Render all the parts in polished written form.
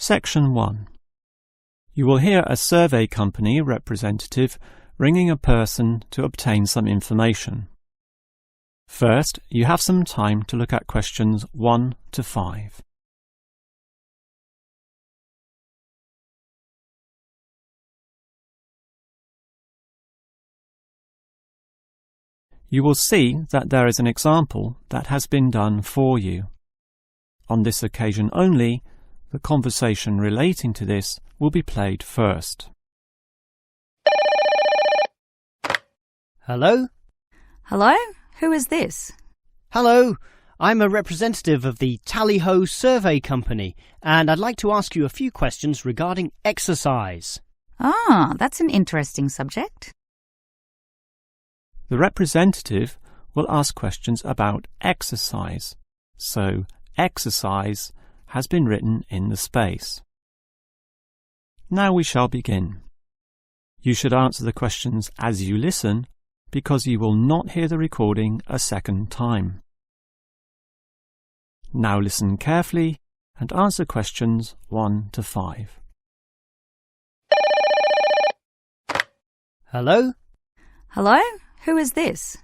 Section 1. You will hear a survey company representative ringing a person to obtain some information. First, you have some time to look at questions 1 to 5. You will see that there is an example that has been done for you. On this occasion only, the conversation relating to this will be played first. Hello? Hello? Who is this? Hello, I'm a representative of the Tally-Ho Survey Company, and I'd like to ask you a few questions regarding exercise. Ah, that's an interesting subject. The representative will ask questions about exercise, so exercise has been written in the space. Now we shall begin. You should answer the questions as you listen, because you will not hear the recording a second time. Now listen carefully and answer questions 1 to 5. Hello? Hello? Who is this?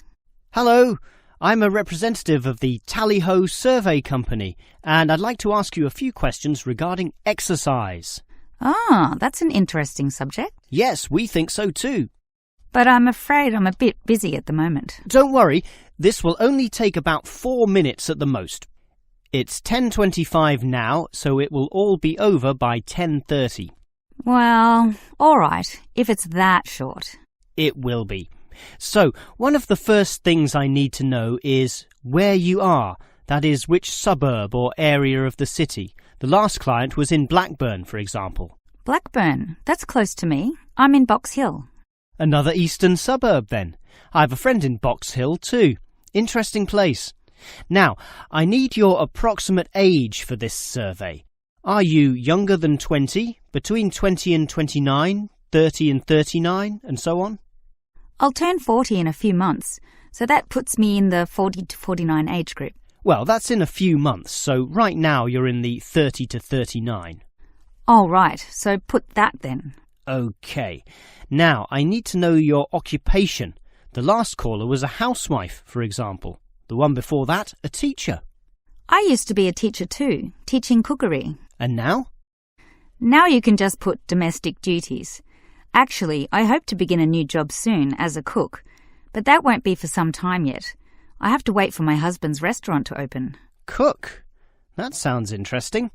Hello, I'm a representative of the Tally-Ho Survey Company, and I'd like to ask you a few questions regarding exercise. Ah, that's an interesting subject. Yes, we think so too. But I'm afraid I'm a bit busy at the moment. Don't worry, this will only take about 4 minutes at the most. It's 10:25 now, so it will all be over by 10:30. Well, all right, if it's that short. It will be. So, one of the first things I need to know is where you are. That is, which suburb or area of the city. The last client was in Blackburn, for example. Blackburn, that's close to me. I'm in Box Hill. Another eastern suburb, then. I have a friend in Box Hill, too. Interesting place. Now, I need your approximate age for this survey. Are you younger than 20, between 20 and 29, 30 and 39, and so on? I'll turn 40 in a few months, so that puts me in the 40 to 49 age group. Well, that's in a few months, so right now you're in the 30 to 39. Oh, right, so put that then. OK. Now, I need to know your occupation. The last caller was a housewife, for example. The one before that, a teacher. I used to be a teacher too, teaching cookery. And now? Now you can just put domestic duties. Actually, I hope to begin a new job soon as a cook, but that won't be for some time yet. I have to wait for my husband's restaurant to open. Cook? That sounds interesting.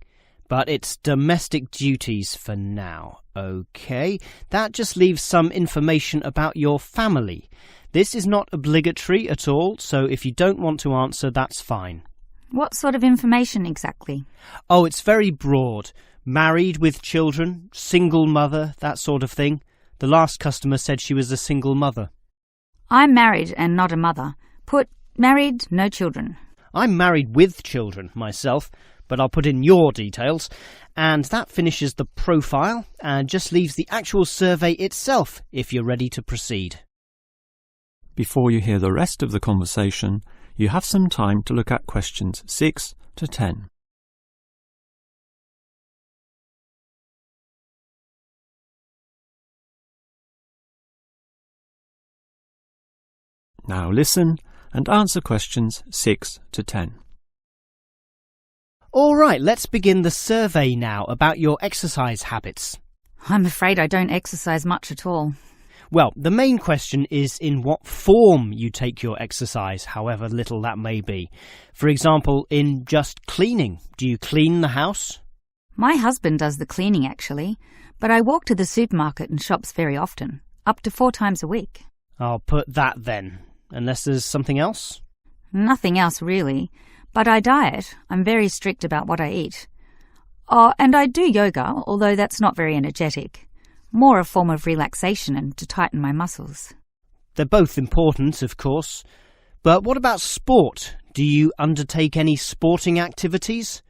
But it's domestic duties for now. OK, that just leaves some information about your family. This is not obligatory at all, so if you don't want to answer, that's fine. What sort of information exactly? Oh, it's very broad. Married with children, single mother, that sort of thing. The last customer said she was a single mother. I'm married and not a mother. Put married, no children. I'm married with children myself, but I'll put in your details. And that finishes the profile and just leaves the actual survey itself if you're ready to proceed. Before you hear the rest of the conversation, you have some time to look at questions 6 to 10. Now listen and answer questions 6 to 10. All right, let's begin the survey now about your exercise habits. I'm afraid I don't exercise much at all. Well, the main question is in what form you take your exercise, however little that may be. For example, in just cleaning. Do you clean the house? My husband does the cleaning, actually, but I walk to the supermarket and shops very often, up to 4 times a week. I'll put that then, unless there's something else? Nothing else, really. But I diet. I'm very strict about what I eat. Oh, and I do yoga, although that's not very energetic. More a form of relaxation and to tighten my muscles. They're both important, of course. But what about sport? Do you undertake any sporting activities?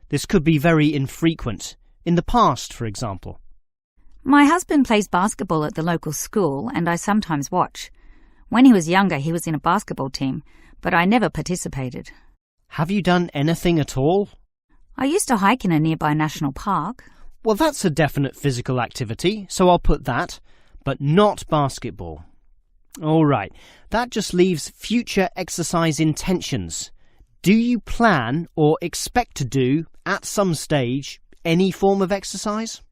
This could be very infrequent. In the past, for example. My husband plays basketball at the local school, and I sometimes watch. When he was younger, he was in a basketball team, but I never participated. Have you done anything at all? I used to hike in a nearby national park. Well, that's a definite physical activity, so I'll put that, but not basketball. All right, that just leaves future exercise intentions. Do you plan or expect to do, at some stage, any form of exercise?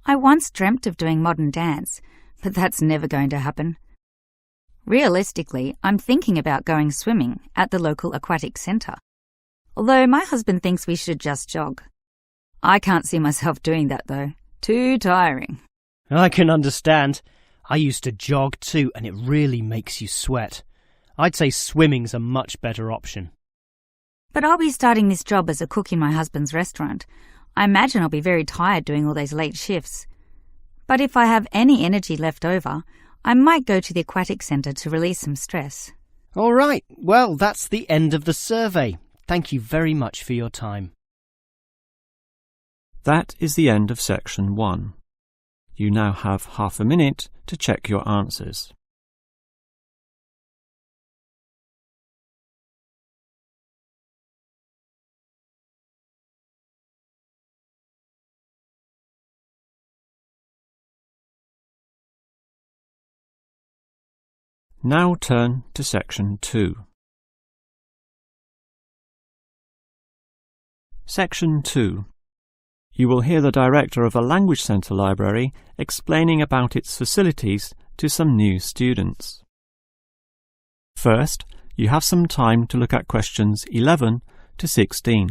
I once dreamt of doing modern dance, but that's never going to happen. Realistically, I'm thinking about going swimming at the local aquatic centre. Although my husband thinks we should just jog. I can't see myself doing that though. Too tiring. I can understand. I used to jog too, and it really makes you sweat. I'd say swimming's a much better option. But I'll be starting this job as a cook in my husband's restaurant. I imagine I'll be very tired doing all those late shifts. But if I have any energy left over, I might go to the aquatic centre to release some stress. All right, well, that's the end of the survey. Thank you very much for your time. That is the end of section 1. You now have half a minute to check your answers. Now turn to section 2. Section 2. You will hear the director of a language centre library explaining about its facilities to some new students. First, you have some time to look at questions 11 to 16.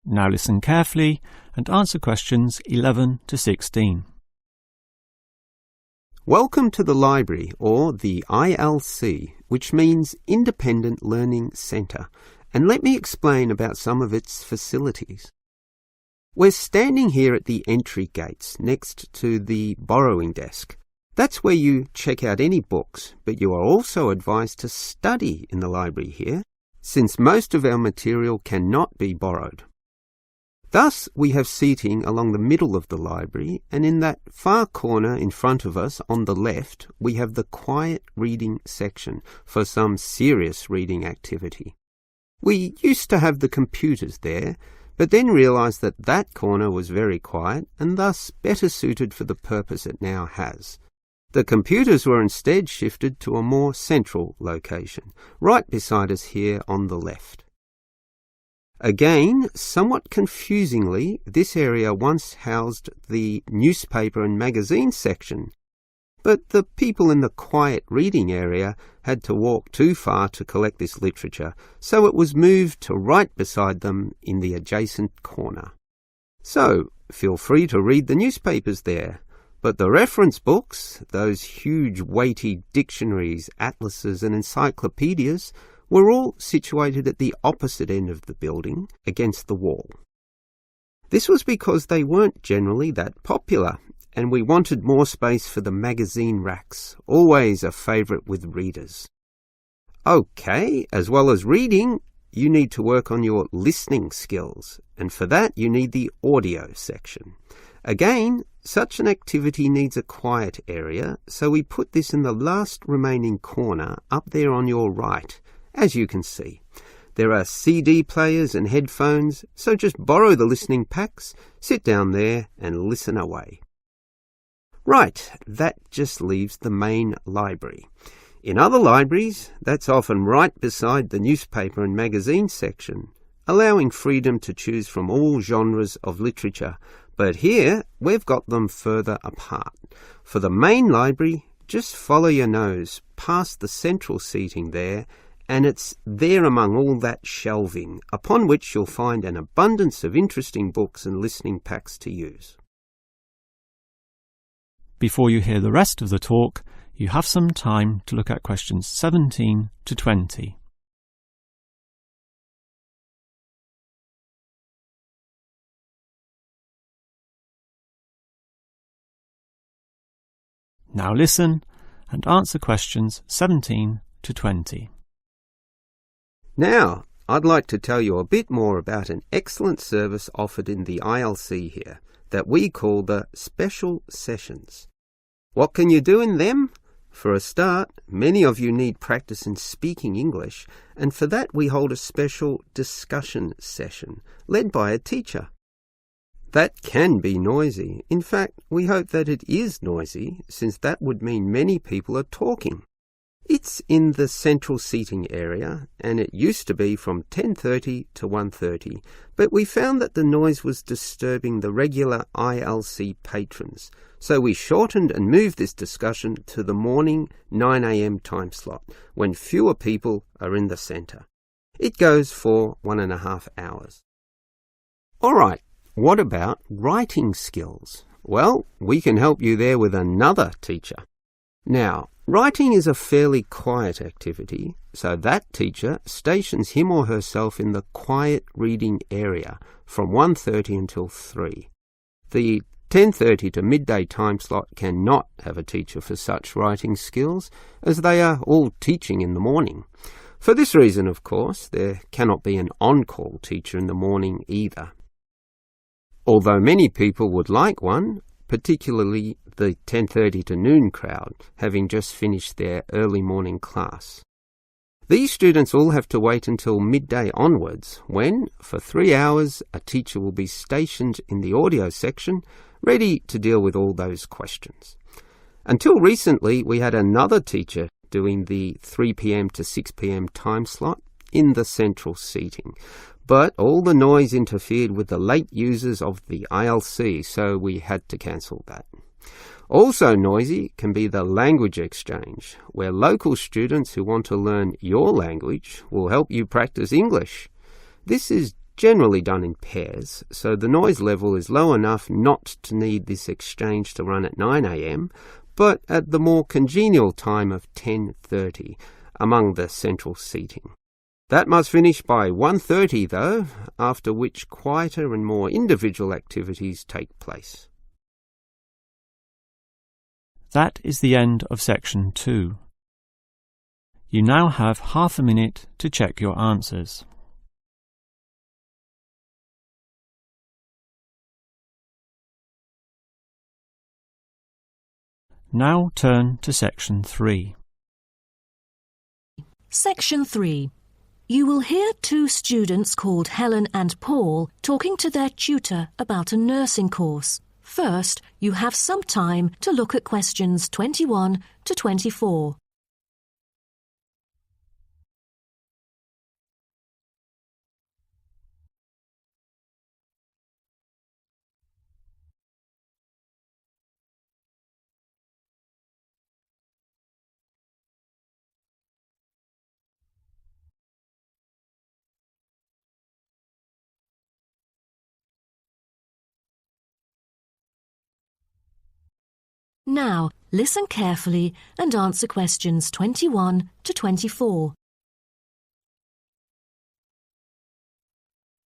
Now listen carefully and answer questions 11 to 16. Welcome to the library, or the ILC, which means Independent Learning Centre, and let me explain about some of its facilities. We're standing here at the entry gates next to the borrowing desk. That's where you check out any books, but you are also advised to study in the library here, since most of our material cannot be borrowed. Thus, we have seating along the middle of the library, and in that far corner in front of us on the left, we have the quiet reading section for some serious reading activity. We used to have the computers there, but then realised that that corner was very quiet and thus better suited for the purpose it now has. The computers were instead shifted to a more central location, right beside us here on the left. Again, somewhat confusingly, this area once housed the newspaper and magazine section, but the people in the quiet reading area had to walk too far to collect this literature, so it was moved to right beside them in the adjacent corner. So, feel free to read the newspapers there, but the reference books, those huge weighty dictionaries, atlases and encyclopedias, were all situated at the opposite end of the building, against the wall. This was because they weren't generally that popular, and we wanted more space for the magazine racks, always a favourite with readers. Okay, as well as reading, you need to work on your listening skills, and for that you need the audio section. Again, such an activity needs a quiet area, so we put this in the last remaining corner up there on your right. As you can see, there are CD players and headphones, so just borrow the listening packs, sit down there and listen away. Right, that just leaves the main library. In other libraries, that's often right beside the newspaper and magazine section, allowing freedom to choose from all genres of literature, but here we've got them further apart. For the main library, just follow your nose past the central seating there, and it's there among all that shelving, upon which you'll find an abundance of interesting books and listening packs to use. Before you hear the rest of the talk, you have some time to look at questions 17 to 20. Now listen and answer questions 17 to 20. Now, I'd like to tell you a bit more about an excellent service offered in the ILC here that we call the Special Sessions. What can you do in them? For a start, many of you need practice in speaking English, and for that we hold a special discussion session, led by a teacher. That can be noisy. In fact, we hope that it is noisy, since that would mean many people are talking. It's in the central seating area, and it used to be from 10:30 to 1:30, but we found that the noise was disturbing the regular ILC patrons, so we shortened and moved this discussion to the morning 9 a.m. time slot, when fewer people are in the centre. It goes for 1.5 hours. All right, what about writing skills? Well, we can help you there with another teacher. Now, writing is a fairly quiet activity, so that teacher stations him or herself in the quiet reading area from 1:30 until 3. The 10:30 to midday time slot cannot have a teacher for such writing skills, as they are all teaching in the morning. For this reason, of course, there cannot be an on-call teacher in the morning either. Although many people would like one, particularly the 10:30 to noon crowd, having just finished their early morning class. These students all have to wait until midday onwards, when, for 3 hours, a teacher will be stationed in the audio section, ready to deal with all those questions. Until recently, we had another teacher doing the 3 p.m. to 6 p.m. time slot in the central seating. But all the noise interfered with the late users of the ILC, so we had to cancel that. Also noisy can be the language exchange, where local students who want to learn your language will help you practice English. This is generally done in pairs, so the noise level is low enough not to need this exchange to run at 9 a.m, but at the more congenial time of 10:30 among the central seating. That must finish by 1:30 though, after which quieter and more individual activities take place. That is the end of section 2. You now have half a minute to check your answers. Now turn to section 3. Section 3. You will hear two students called Helen and Paul talking to their tutor about a nursing course. First, you have some time to look at questions 21 to 24. Now, listen carefully and answer questions 21 to 24.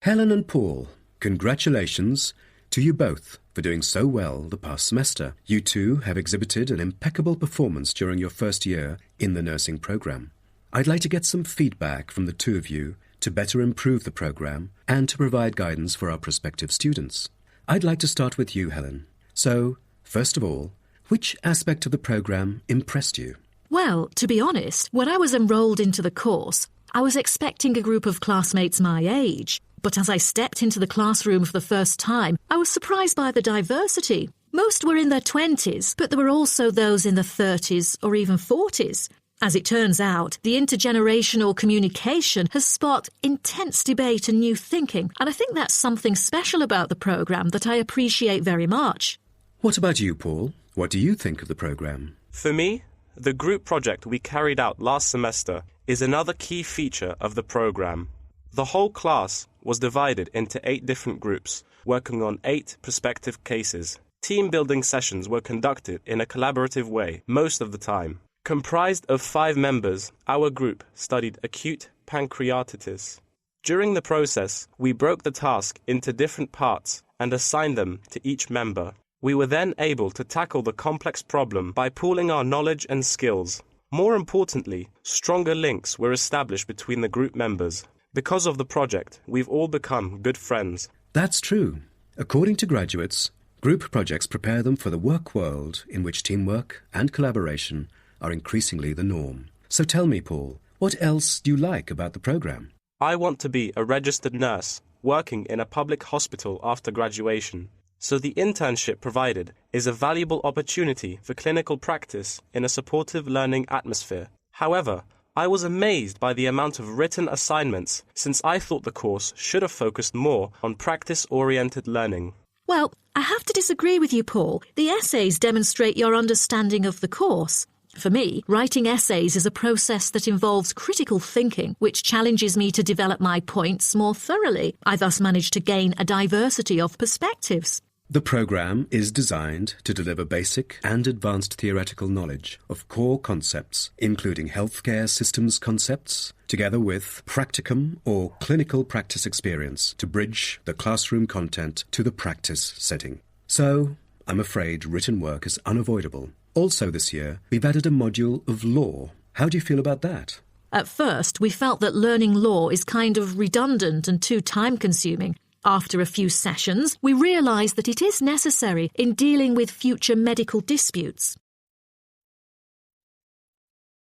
Helen and Paul, congratulations to you both for doing so well the past semester. You two have exhibited an impeccable performance during your first year in the nursing program. I'd like to get some feedback from the two of you to better improve the program and to provide guidance for our prospective students. I'd like to start with you, Helen. So, first of all, which aspect of the program impressed you? Well, to be honest, when I was enrolled into the course, I was expecting a group of classmates my age. But as I stepped into the classroom for the first time, I was surprised by the diversity. Most were in their 20s, but there were also those in their 30s or even 40s. As it turns out, the intergenerational communication has sparked intense debate and new thinking, and I think that's something special about the programme that I appreciate very much. What about you, Paul? What do you think of the programme? For me, the group project we carried out last semester is another key feature of the programme. The whole class was divided into 8 different groups, working on 8 prospective cases. Team-building sessions were conducted in a collaborative way most of the time. Comprised of 5 members, our group studied acute pancreatitis. During the process, we broke the task into different parts and assigned them to each member. We were then able to tackle the complex problem by pooling our knowledge and skills. More importantly, stronger links were established between the group members. Because of the project, we've all become good friends. That's true. According to graduates, group projects prepare them for the work world in which teamwork and collaboration are increasingly the norm. So tell me, Paul, what else do you like about the program? I want to be a registered nurse working in a public hospital after graduation. So the internship provided is a valuable opportunity for clinical practice in a supportive learning atmosphere. However, I was amazed by the amount of written assignments, since I thought the course should have focused more on practice-oriented learning. Well, I have to disagree with you, Paul. The essays demonstrate your understanding of the course. For me, writing essays is a process that involves critical thinking, which challenges me to develop my points more thoroughly. I thus manage to gain a diversity of perspectives. The program is designed to deliver basic and advanced theoretical knowledge of core concepts, including healthcare systems concepts, together with practicum or clinical practice experience to bridge the classroom content to the practice setting. So, I'm afraid written work is unavoidable. Also this year, we've added a module of law. How do you feel about that? At first, we felt that learning law is kind of redundant and too time-consuming. After a few sessions, we realised that it is necessary in dealing with future medical disputes.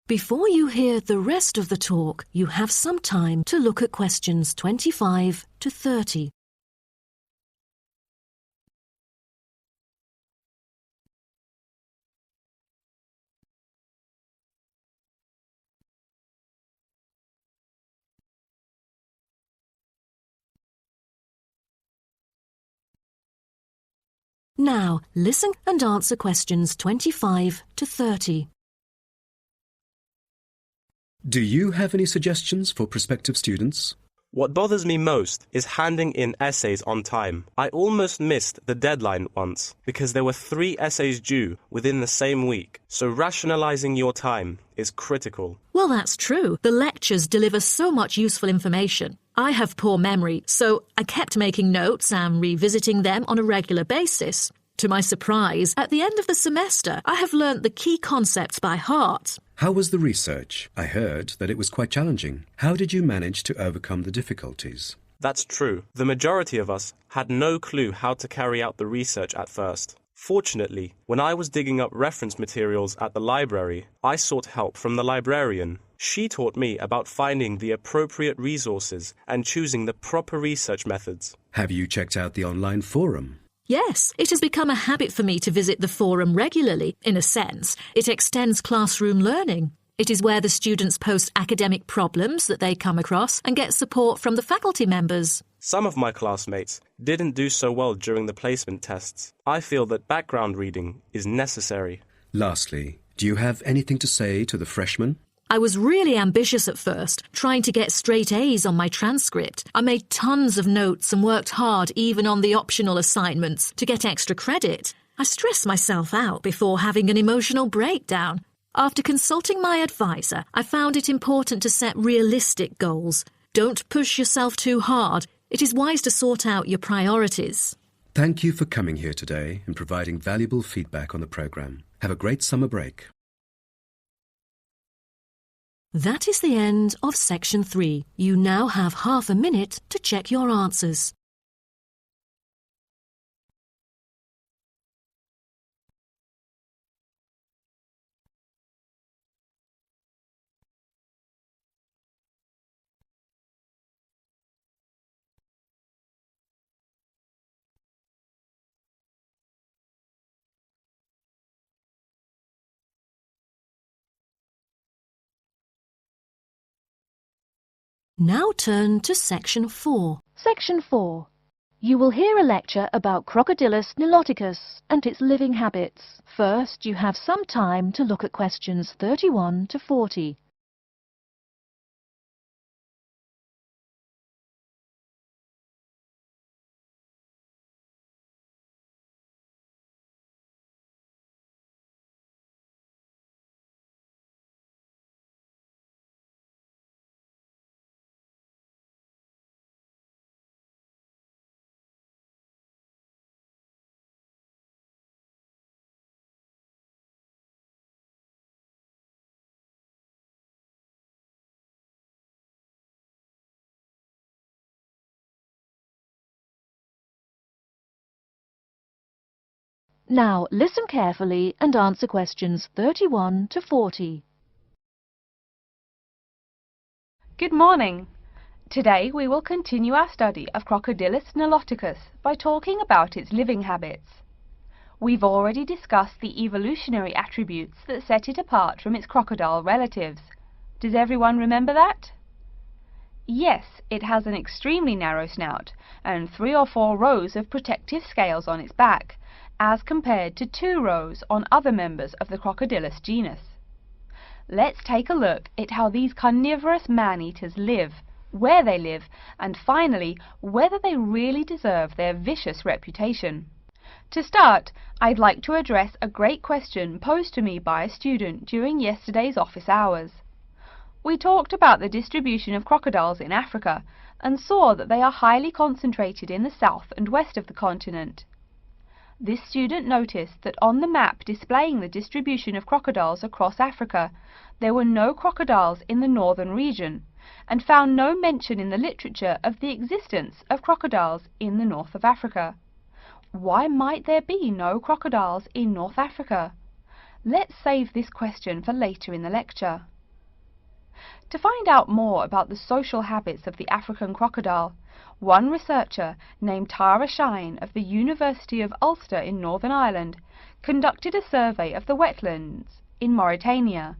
Before you hear the rest of the talk, you have some time to look at questions 25 to 30. Now, listen and answer questions 25 to 30. Do you have any suggestions for prospective students? What bothers me most is handing in essays on time. I almost missed the deadline once because there were 3 essays due within the same week, so rationalizing your time is critical. Well, that's true. The lectures deliver so much useful information. I have poor memory, so I kept making notes and revisiting them on a regular basis. To my surprise, at the end of the semester, I have learnt the key concepts by heart. How was the research? I heard that it was quite challenging. How did you manage to overcome the difficulties? That's true. The majority of us had no clue how to carry out the research at first. Fortunately, when I was digging up reference materials at the library, I sought help from the librarian. She taught me about finding the appropriate resources and choosing the proper research methods. Have you checked out the online forum? Yes, it has become a habit for me to visit the forum regularly. In a sense, it extends classroom learning. It is where the students post academic problems that they come across and get support from the faculty members. Some of my classmates didn't do so well during the placement tests. I feel that background reading is necessary. Lastly, do you have anything to say to the freshmen? I was really ambitious at first, trying to get straight A's on my transcript. I made tons of notes and worked hard even on the optional assignments to get extra credit. I stressed myself out before having an emotional breakdown. After consulting my advisor, I found it important to set realistic goals. Don't push yourself too hard. It is wise to sort out your priorities. Thank you for coming here today and providing valuable feedback on the program. Have a great summer break. That is the end of section 3. You now have half a minute to check your answers. Now turn to section 4. Section 4. You will hear a lecture about Crocodylus niloticus and its living habits. First, you have some time to look at questions 31 to 40. Now listen carefully and answer questions 31 to 40. Good morning. Today we will continue our study of Crocodylus niloticus by talking about its living habits. We've already discussed the evolutionary attributes that set it apart from its crocodile relatives. Does everyone remember that? Yes, it has an extremely narrow snout and 3 or 4 rows of protective scales on its back, as compared to 2 rows on other members of the Crocodylus genus. Let's take a look at how these carnivorous man-eaters live, where they live, and finally, whether they really deserve their vicious reputation. To start, I'd like to address a great question posed to me by a student during yesterday's office hours. We talked about the distribution of crocodiles in Africa and saw that they are highly concentrated in the south and west of the continent. This student noticed that on the map displaying the distribution of crocodiles across Africa, there were no crocodiles in the northern region, and found no mention in the literature of the existence of crocodiles in the north of Africa. Why might there be no crocodiles in North Africa? Let's save this question for later in the lecture. To find out more about the social habits of the African crocodile, one researcher named Tara Shine of the University of Ulster in Northern Ireland conducted a survey of the wetlands in Mauritania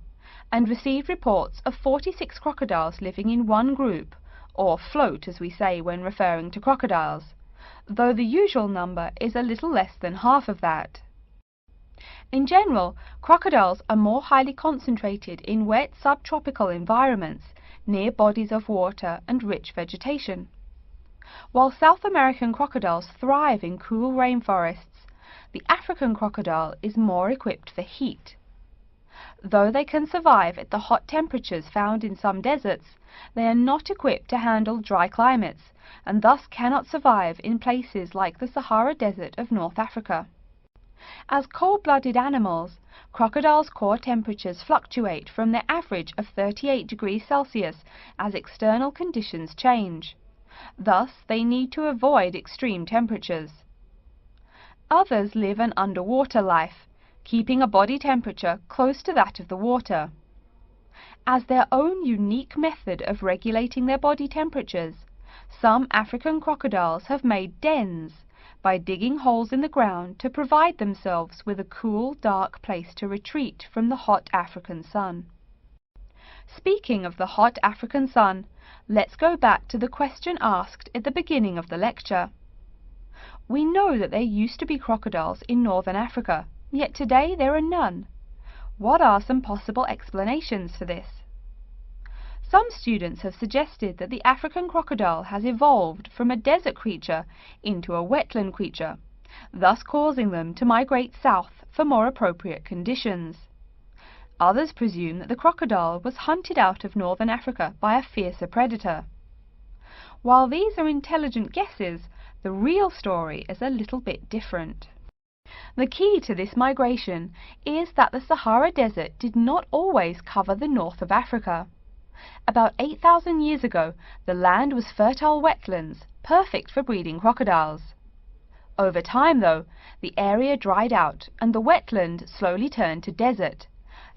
and received reports of 46 crocodiles living in one group, or float as we say when referring to crocodiles, though the usual number is a little less than half of that. In general, crocodiles are more highly concentrated in wet subtropical environments near bodies of water and rich vegetation. While South American crocodiles thrive in cool rainforests, the African crocodile is more equipped for heat. Though they can survive at the hot temperatures found in some deserts, they are not equipped to handle dry climates and thus cannot survive in places like the Sahara Desert of North Africa. As cold-blooded animals, crocodiles' core temperatures fluctuate from their average of 38 degrees Celsius as external conditions change. Thus, they need to avoid extreme temperatures. Others live an underwater life, keeping a body temperature close to that of the water. As their own unique method of regulating their body temperatures, some African crocodiles have made dens by digging holes in the ground to provide themselves with a cool, dark place to retreat from the hot African sun. Speaking of the hot African sun, let's go back to the question asked at the beginning of the lecture. We know that there used to be crocodiles in northern Africa, yet today there are none. What are some possible explanations for this? Some students have suggested that the African crocodile has evolved from a desert creature into a wetland creature, thus causing them to migrate south for more appropriate conditions. Others presume that the crocodile was hunted out of northern Africa by a fiercer predator. While these are intelligent guesses, the real story is a little bit different. The key to this migration is that the Sahara Desert did not always cover the north of Africa. About 8,000 years ago, the land was fertile wetlands, perfect for breeding crocodiles. Over time, though, the area dried out and the wetland slowly turned to desert,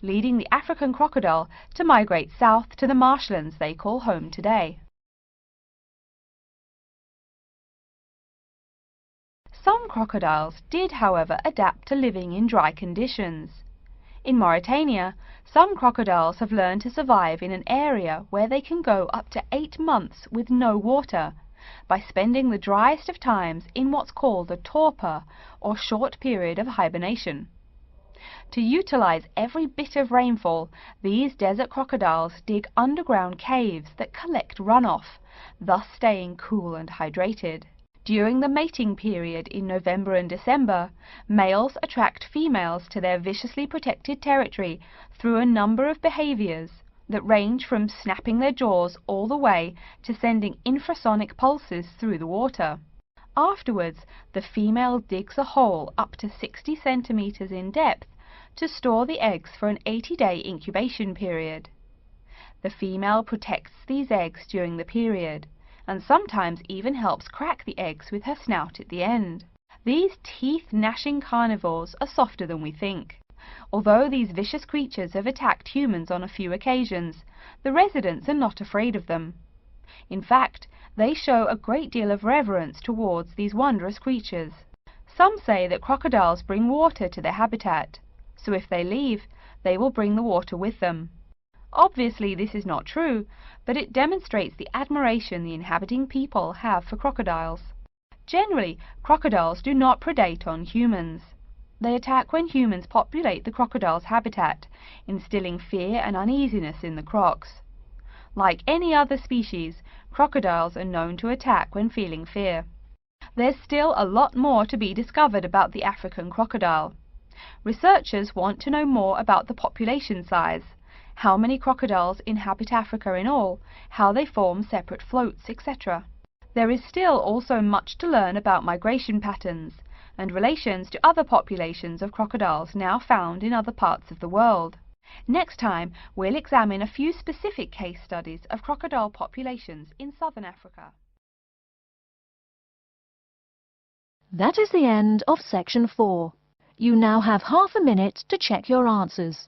leading the African crocodile to migrate south to the marshlands they call home today. Some crocodiles did, however, adapt to living in dry conditions. In Mauritania, some crocodiles have learned to survive in an area where they can go up to 8 months with no water, by spending the driest of times in what's called a torpor, or short period of hibernation. To utilize every bit of rainfall, these desert crocodiles dig underground caves that collect runoff, thus staying cool and hydrated. During the mating period in November and December, males attract females to their viciously protected territory through a number of behaviors that range from snapping their jaws all the way to sending infrasonic pulses through the water. Afterwards, the female digs a hole up to 60 centimeters in depth to store the eggs for an 80-day incubation period. The female protects these eggs during the period, and sometimes even helps crack the eggs with her snout at the end. These teeth-gnashing carnivores are softer than we think. Although these vicious creatures have attacked humans on a few occasions, the residents are not afraid of them. In fact, they show a great deal of reverence towards these wondrous creatures. Some say that crocodiles bring water to their habitat, so if they leave, they will bring the water with them. Obviously this is not true, but it demonstrates the admiration the inhabiting people have for crocodiles. Generally, crocodiles do not predate on humans. They attack when humans populate the crocodile's habitat, instilling fear and uneasiness in the crocs. Like any other species, crocodiles are known to attack when feeling fear. There's still a lot more to be discovered about the African crocodile. Researchers want to know more about the population size, how many crocodiles inhabit Africa in all, how they form separate floats, etc. There is still also much to learn about migration patterns and relations to other populations of crocodiles now found in other parts of the world. Next time, we'll examine a few specific case studies of crocodile populations in southern Africa. That is the end of section 4. You now have half a minute to check your answers.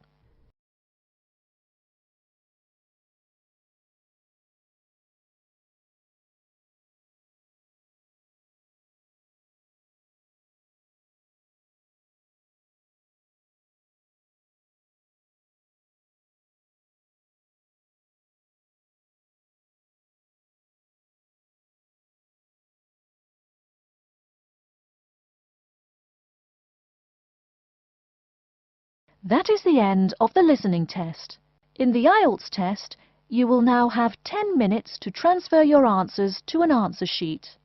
That is the end of the listening test. In the Ielts test, you will now have 10 minutes to transfer your answers to an answer sheet.